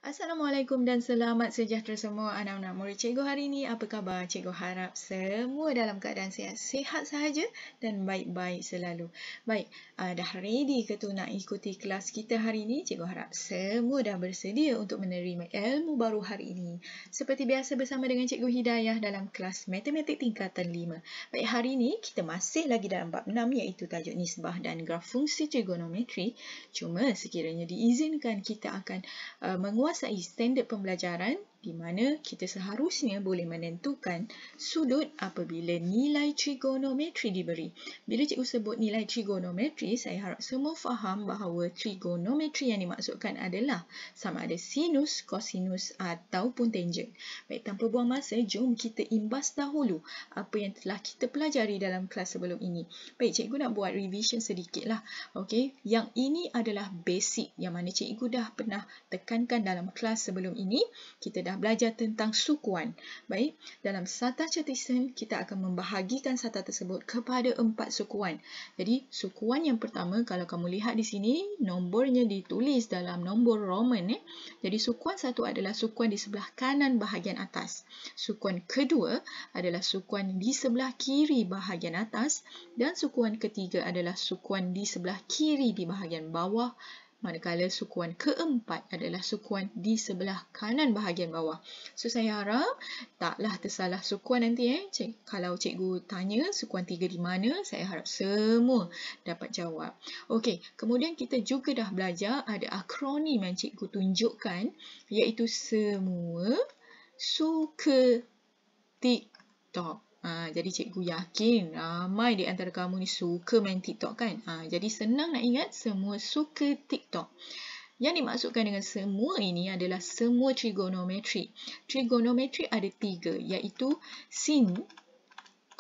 Assalamualaikum dan selamat sejahtera semua anak-anak murid cikgu hari ini. Apa khabar? Cikgu harap semua dalam keadaan sihat sahaja dan baik-baik selalu. Baik, dah ready ke tu nak ikuti kelas kita hari ini? Cikgu harap semua dah bersedia untuk menerima ilmu baru hari ini. Seperti biasa bersama dengan Cikgu Hidayah dalam kelas Matematik tingkatan 5. Baik, hari ini kita masih lagi dalam bab 6 iaitu tajuk nisbah dan graf fungsi trigonometri. Cuma sekiranya diizinkan kita akan menguasai standard pembelajaran di mana kita seharusnya boleh menentukan sudut apabila nilai trigonometri diberi. Bila cikgu sebut nilai trigonometri, saya harap semua faham bahawa trigonometri yang dimaksudkan adalah sama ada sinus, kosinus ataupun tangent. Baik, tanpa buang masa, jom kita imbas dahulu apa yang telah kita pelajari dalam kelas sebelum ini. Baik, cikgu nak buat revision sedikit lah. Okey, yang ini adalah basic yang mana cikgu dah pernah tekankan dalam kelas sebelum ini. Kita dah belajar tentang sukuan. Baik, dalam sata cetizen kita akan membahagikan sata tersebut kepada 4 sukuan. Jadi, sukuan yang pertama, kalau kamu lihat di sini, nombornya ditulis dalam nombor Roman. Jadi, sukuan satu adalah sukuan di sebelah kanan bahagian atas. Sukuan kedua adalah sukuan di sebelah kiri bahagian atas. Dan sukuan ketiga adalah sukuan di sebelah kiri di bahagian bawah. Manakala sukuan keempat adalah sukuan di sebelah kanan bahagian bawah. So, saya harap taklah tersalah sukuan nanti. Kalau cikgu tanya sukuan 3 di mana, saya harap semua dapat jawab. Okey, kemudian kita juga dah belajar ada akronim yang cikgu tunjukkan, iaitu semua suka TikTok. Jadi cikgu yakin ramai di antara kamu ni suka main TikTok kan? Jadi senang nak ingat semua suka TikTok. Yang dimaksudkan dengan semua ini adalah semua trigonometri. Trigonometri ada 3 iaitu sin,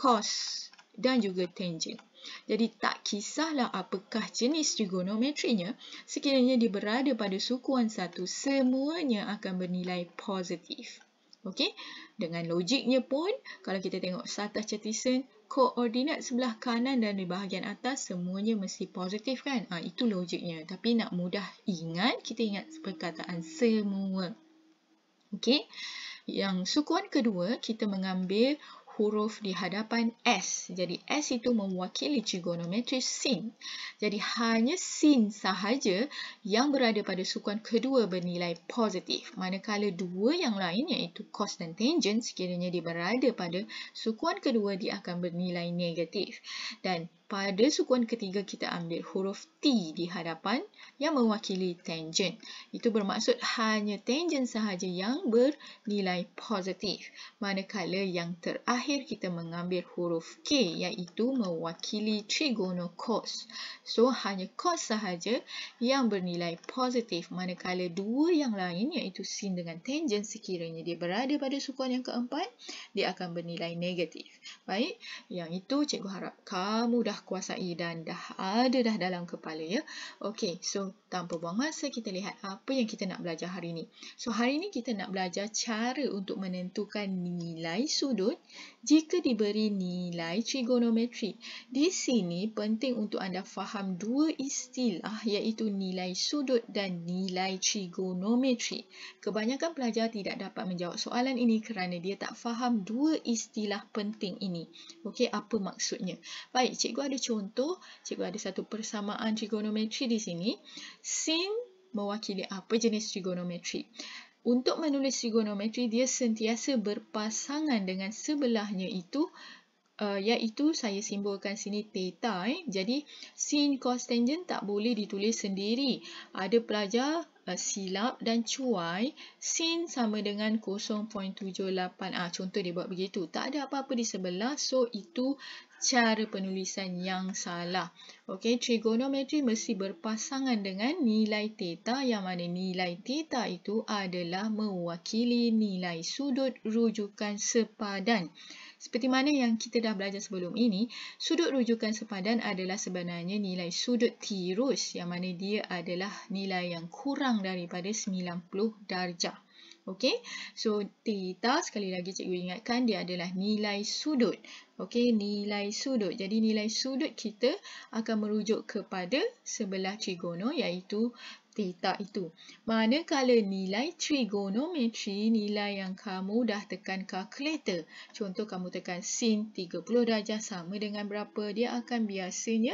cos dan juga tangent. Jadi tak kisahlah apakah jenis trigonometrinya, sekiranya dia berada pada sukuan satu, semuanya akan bernilai positif. Okey, dengan logiknya pun, kalau kita tengok sata cetizen, koordinat sebelah kanan dan di bahagian atas semuanya mesti positif kan? Itu logiknya. Tapi nak mudah ingat, kita ingat perkataan semua. Okey, yang sukuan kedua, kita mengambil huruf di hadapan S. Jadi S itu mewakili trigonometri sin. Jadi hanya sin sahaja yang berada pada sukuan kedua bernilai positif. Manakala dua yang lain iaitu cos dan tangent, sekiranya dia berada pada sukuan kedua, dia akan bernilai negatif. Dan pada sukuan ketiga kita ambil huruf T di hadapan yang mewakili tangent. Itu bermaksud hanya tangent sahaja yang bernilai positif. Manakala yang terakhir kita mengambil huruf K iaitu mewakili trigonocos. So hanya cos sahaja yang bernilai positif. Manakala dua yang lain iaitu sin dengan tangent, sekiranya dia berada pada sukuan yang keempat, dia akan bernilai negatif. Baik, yang itu cikgu harap kamu dah kuasai dan dah ada dalam kepala ya. Okey, so tanpa buang masa kita lihat apa yang kita nak belajar hari ini. So hari ini kita nak belajar cara untuk menentukan nilai sudut jika diberi nilai trigonometri. Di sini penting untuk anda faham dua istilah iaitu nilai sudut dan nilai trigonometri. Kebanyakan pelajar tidak dapat menjawab soalan ini kerana dia tak faham dua istilah penting ini. Okey, apa maksudnya? Baik, cikgu ada contoh. Cikgu ada satu persamaan trigonometri di sini. Sin mewakili apa jenis trigonometri? Untuk menulis trigonometri, dia sentiasa berpasangan dengan sebelahnya itu, iaitu saya simbolkan sini theta. Jadi, sin, cos, tangent tak boleh ditulis sendiri. Ada pelajar silap dan cuai, sin sama dengan 0.78. Contoh dia buat begitu. Tak ada apa-apa di sebelah, so itu cara penulisan yang salah. Okey, trigonometri mesti berpasangan dengan nilai theta, yang mana nilai theta itu adalah mewakili nilai sudut rujukan sepadan. Seperti mana yang kita dah belajar sebelum ini, sudut rujukan sepadan adalah sebenarnya nilai sudut tirus, yang mana dia adalah nilai yang kurang daripada 90 darjah. Okey, so theta sekali lagi cikgu ingatkan dia adalah nilai sudut. Okey, nilai sudut. Jadi nilai sudut kita akan merujuk kepada sebelah trigono iaitu theta itu. Manakala nilai trigonometri, nilai yang kamu dah tekan kalkulator. Contoh kamu tekan sin 30 darjah sama dengan berapa? Dia akan biasanya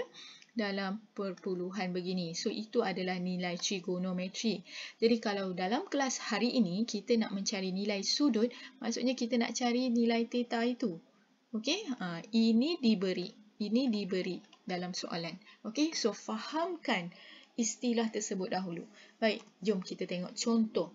dalam perpuluhan begini. So, itu adalah nilai trigonometri. Jadi, kalau dalam kelas hari ini, kita nak mencari nilai sudut, maksudnya kita nak cari nilai theta itu. Okey, ini diberi dalam soalan. Okey, so fahamkan istilah tersebut dahulu. Baik, jom kita tengok contoh.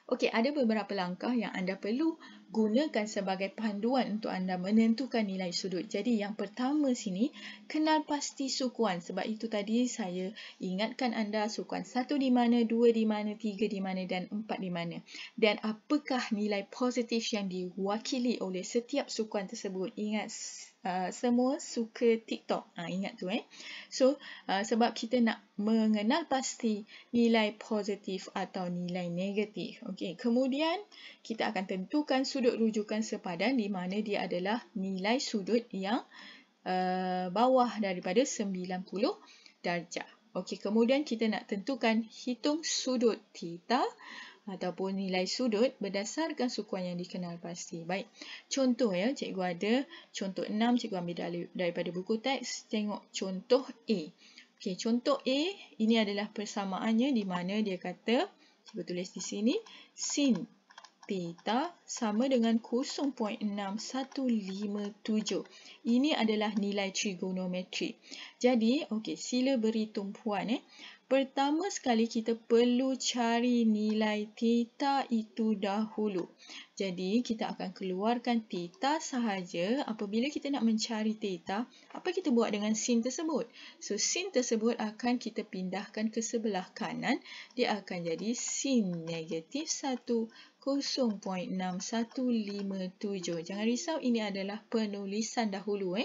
Okey, ada beberapa langkah yang anda perlu gunakan sebagai panduan untuk anda menentukan nilai sudut. Jadi, yang pertama sini, kenal pasti sukuan. Sebab itu tadi saya ingatkan anda sukuan 1 di mana, 2 di mana, 3 di mana dan 4 di mana. Dan apakah nilai positif yang diwakili oleh setiap sukuan tersebut. Ingat, semua suka TikTok. Ingat tu. So, sebab kita nak mengenal pasti nilai positif atau nilai negatif. Okey, kemudian kita akan tentukan sudut rujukan sepadan di mana dia adalah nilai sudut yang bawah daripada 90 darjah. Okey, kemudian kita nak tentukan hitung sudut theta ataupun nilai sudut berdasarkan sukuan yang dikenal pasti. Baik, contoh ya, cikgu ada contoh 6, cikgu ambil daripada buku teks. Tengok contoh A. Okey, contoh A, ini adalah persamaannya di mana dia kata, cikgu tulis di sini, sin theta sama dengan 0.6157. Ini adalah nilai trigonometri. Jadi, okey, sila beri tumpuan. Pertama sekali kita perlu cari nilai theta itu dahulu. Jadi, kita akan keluarkan theta sahaja. Apabila kita nak mencari theta, apa kita buat dengan sin tersebut? So, sin tersebut akan kita pindahkan ke sebelah kanan. Dia akan jadi sin negatif 1, 0.6157. Jangan risau, ini adalah penulisan dahulu.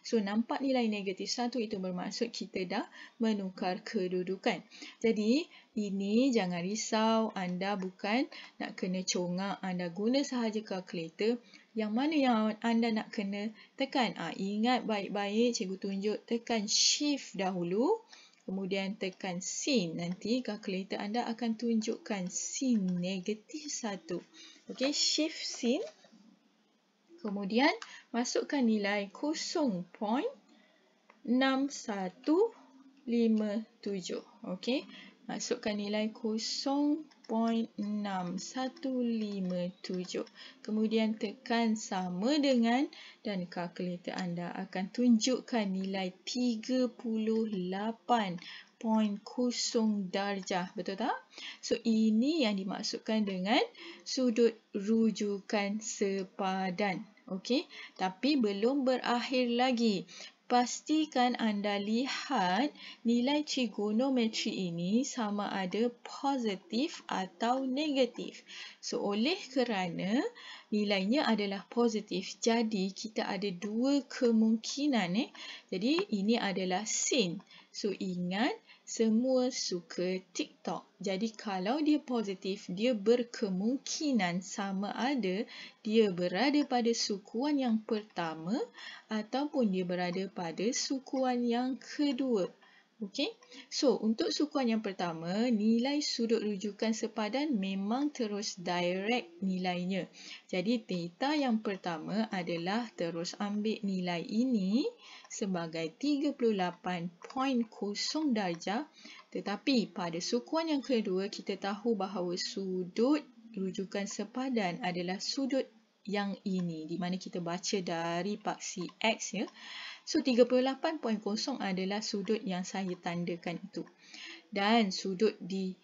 So, nampak nilai negatif 1 itu bermaksud kita dah menukar kedudukan. Jadi, ini jangan risau, anda bukan nak kena congak, anda guna sahaja kalkulator. Yang mana yang anda nak kena tekan? Ingat baik-baik, cikgu tunjuk tekan shift dahulu. Kemudian tekan sin. Nanti kalkulator anda akan tunjukkan sin negatif 1. Okey, shift sin. Kemudian masukkan nilai 0.6157. Okey, masukkan nilai 0.6157. Kemudian tekan sama dengan dan kalkulator anda akan tunjukkan nilai 38.0 darjah. Betul tak? So, ini yang dimaksudkan dengan sudut rujukan sepadan. Okey, tapi belum berakhir lagi. Pastikan anda lihat nilai trigonometri ini sama ada positif atau negatif. So, oleh kerana nilainya adalah positif, jadi kita ada dua kemungkinan. Jadi, ini adalah sin. So, ingat, semua suka TikTok. Jadi, kalau dia positif, dia berkemungkinan sama ada dia berada pada sukuan yang pertama ataupun dia berada pada sukuan yang kedua. Okey, so untuk sukuan yang pertama, nilai sudut rujukan sepadan memang terus direct nilainya. Jadi, theta yang pertama adalah terus ambil nilai ini sebagai 38.0 darjah. Tetapi pada sukuan yang kedua, kita tahu bahawa sudut rujukan sepadan adalah sudut yang ini, di mana kita baca dari paksi X ya. So, 38.0 adalah sudut yang saya tandakan itu. Dan sudut di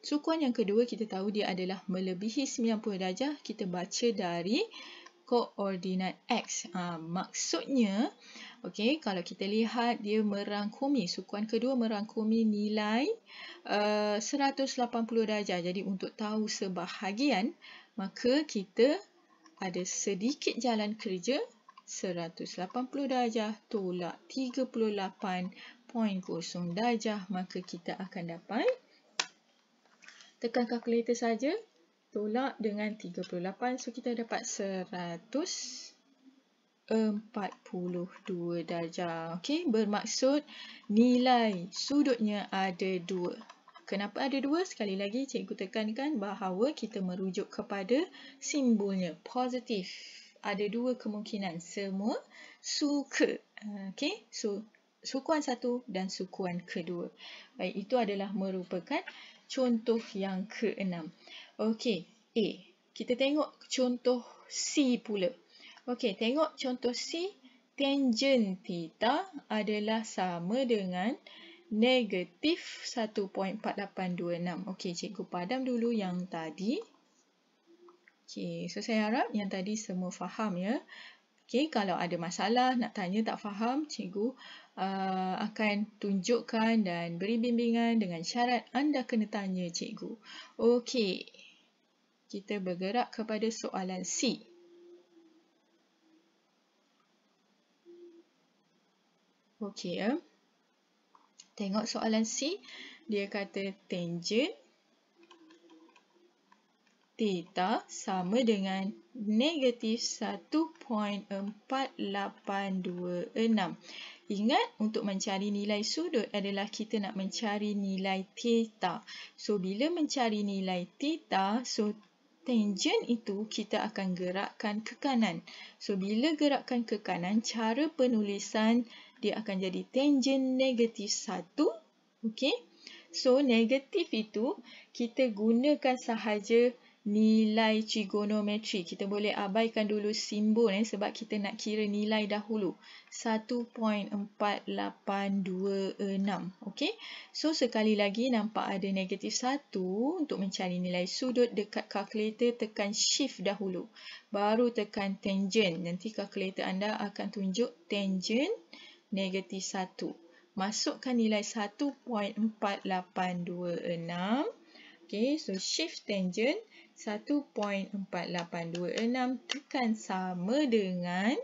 sukuan yang kedua, kita tahu dia adalah melebihi 90 darjah. Kita baca dari koordinat X. Maksudnya, okey, kalau kita lihat dia merangkumi, sukuan kedua merangkumi nilai 180 darjah. Jadi, untuk tahu sebahagian, maka kita ada sedikit jalan kerja. 180 darjah tolak 38.0 darjah, maka kita akan dapat, tekan kalkulator saja, tolak dengan 38, so kita dapat 140 42 darjah. Okey, bermaksud nilai sudutnya ada 2. Kenapa ada 2? Sekali lagi cikgu tekankan bahawa kita merujuk kepada simbolnya positif. Ada 2 kemungkinan, semua suka. Okey, so sukuan 1 dan sukuan kedua. Baik, itu adalah merupakan contoh yang ke-6. Okey, A. Kita tengok contoh C pula. Okey, tengok contoh C. Tangen theta adalah sama dengan negatif 1.4826. Okey, cikgu padam dulu yang tadi. Okey, so saya harap yang tadi semua faham ya. Okey, kalau ada masalah, nak tanya tak faham, cikgu akan tunjukkan dan beri bimbingan dengan syarat anda kena tanya cikgu. Okey, kita bergerak kepada soalan C. Okey ya. Tengok soalan C. Dia kata tangen theta sama dengan negatif 1.4826. Ingat, untuk mencari nilai sudut adalah kita nak mencari nilai theta. So, bila mencari nilai theta, so tangen itu kita akan gerakkan ke kanan. So, bila gerakkan ke kanan, cara penulisan dia akan jadi tangen negatif 1. Okey. So, negatif itu kita gunakan sahaja nilai trigonometri. Kita boleh abaikan dulu simbol sebab kita nak kira nilai dahulu. 1.4826. Okey. So, sekali lagi nampak ada negatif 1. Untuk mencari nilai sudut dekat kalkulator, tekan shift dahulu. Baru tekan tangen. Nanti kalkulator anda akan tunjuk tangen negatif 1. Masukkan nilai 1.4826. Okey, so shift tangen 1.4826 tekan sama dengan,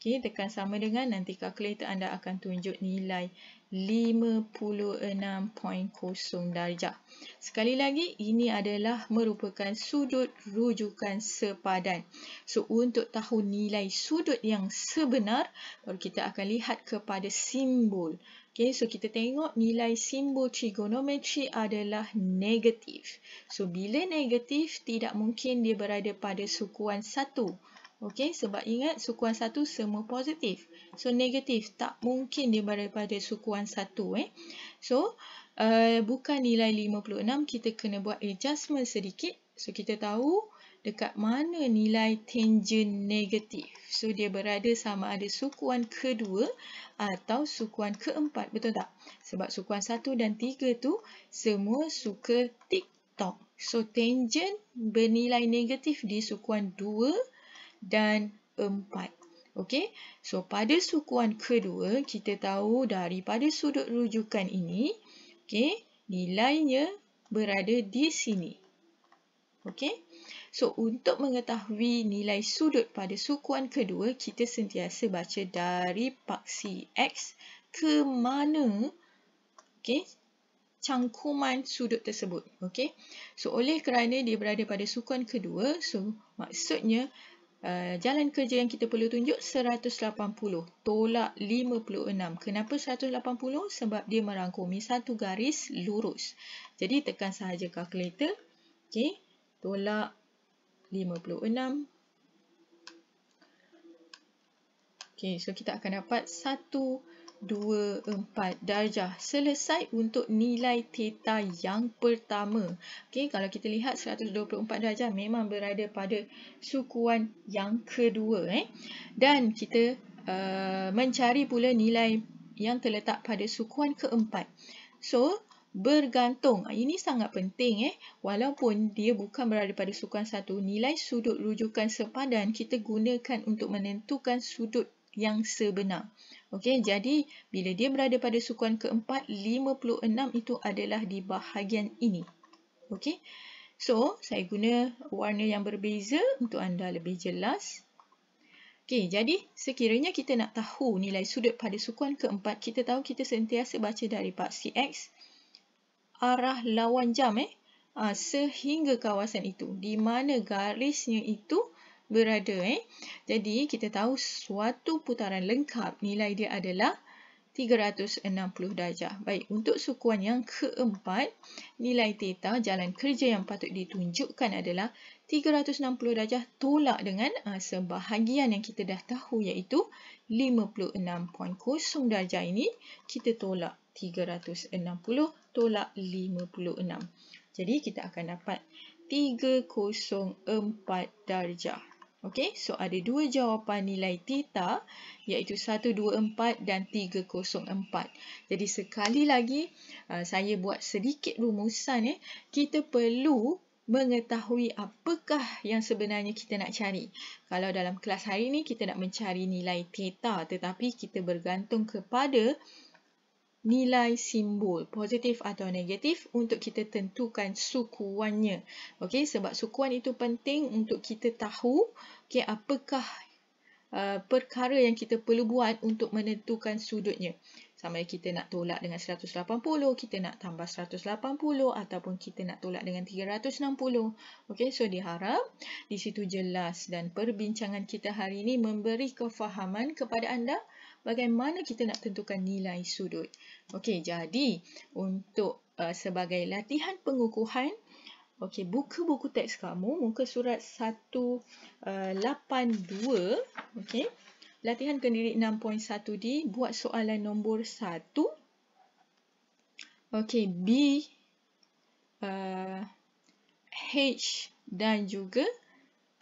okey, tekan sama dengan, nanti kalkulator anda akan tunjuk nilai 56.0 darjah. Sekali lagi, ini adalah merupakan sudut rujukan sepadan. So, untuk tahu nilai sudut yang sebenar, baru kita akan lihat kepada simbol. Okay, so kita tengok nilai simbol trigonometri adalah negatif. So, bila negatif, tidak mungkin dia berada pada sukuan 1. Okey, sebab ingat sukuan 1 semua positif. So, negatif tak mungkin dia berada pada sukuan 1. So, bukan nilai 56, kita kena buat adjustment sedikit. So, kita tahu dekat mana nilai tangen negatif. So, dia berada sama ada sukuan kedua atau sukuan keempat. Betul tak? Sebab sukuan 1 dan 3 tu semua suka TikTok. So, tangen bernilai negatif di sukuan 2 dan 4. Okey, so pada sukuan kedua, kita tahu daripada sudut rujukan ini, okey, nilainya berada di sini. Okey, so untuk mengetahui nilai sudut pada sukuan kedua, kita sentiasa baca dari paksi X ke mana, okey, cangkuman sudut tersebut. Okey, so oleh kerana dia berada pada sukuan kedua, so maksudnya jalan kerja yang kita perlu tunjuk 180 tolak 56. Kenapa 180? Sebab dia merangkumi satu garis lurus. Jadi tekan sahaja kalkulator. Okey, tolak 56. Okey, so kita akan dapat 124 darjah. Selesai untuk nilai theta yang pertama. Okey, kalau kita lihat 124 darjah memang berada pada sukuan yang kedua. Dan kita mencari pula nilai yang terletak pada sukuan keempat. So, bergantung. Ini sangat penting. Walaupun dia bukan berada pada sukuan 1, nilai sudut rujukan sepadan kita gunakan untuk menentukan sudut yang sebenar. Okey, jadi bila dia berada pada sukuan keempat, 56 itu adalah di bahagian ini. Okey, so saya guna warna yang berbeza untuk anda lebih jelas. Okey, jadi sekiranya kita nak tahu nilai sudut pada sukuan keempat, kita tahu kita sentiasa baca dari paksi X, arah lawan jam sehingga kawasan itu. Di mana garisnya itu berada. Jadi, kita tahu suatu putaran lengkap nilai dia adalah 360 darjah. Baik, untuk sukuan yang keempat, nilai theta, jalan kerja yang patut ditunjukkan adalah 360 darjah tolak dengan sebahagian yang kita dah tahu iaitu 56.0 darjah ini, kita tolak 360 tolak 56. Jadi, kita akan dapat 304 darjah. Okey, so ada dua jawapan nilai theta iaitu 124 dan 304. Jadi sekali lagi saya buat sedikit rumusan. Kita perlu mengetahui apakah yang sebenarnya kita nak cari. Kalau dalam kelas hari ini kita nak mencari nilai theta tetapi kita bergantung kepada nilai simbol, positif atau negatif untuk kita tentukan sukuannya. Okey, sebab sukuan itu penting untuk kita tahu apakah perkara yang kita perlu buat untuk menentukan sudutnya. Sama ada kita nak tolak dengan 180, kita nak tambah 180 ataupun kita nak tolak dengan 360. Okey, so diharap di situ jelas dan perbincangan kita hari ini memberi kefahaman kepada anda bagaimana kita nak tentukan nilai sudut. Okey, jadi untuk sebagai latihan pengukuhan, okey, buka buku teks kamu, muka surat 182, okey. Latihan kendiri 6.1D, buat soalan nombor 1. Okey, B, H dan juga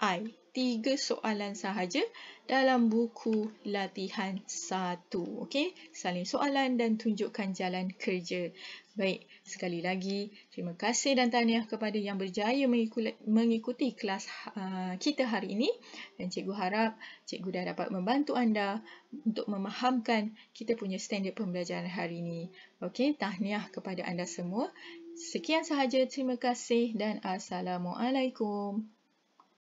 I. 3 soalan sahaja dalam buku latihan 1. Okey, salin soalan dan tunjukkan jalan kerja. Baik, sekali lagi terima kasih dan tahniah kepada yang berjaya mengikuti kelas kita hari ini. Dan cikgu harap cikgu dah dapat membantu anda untuk memahamkan kita punya standard pembelajaran hari ini. Okey, tahniah kepada anda semua. Sekian sahaja, terima kasih dan Assalamualaikum.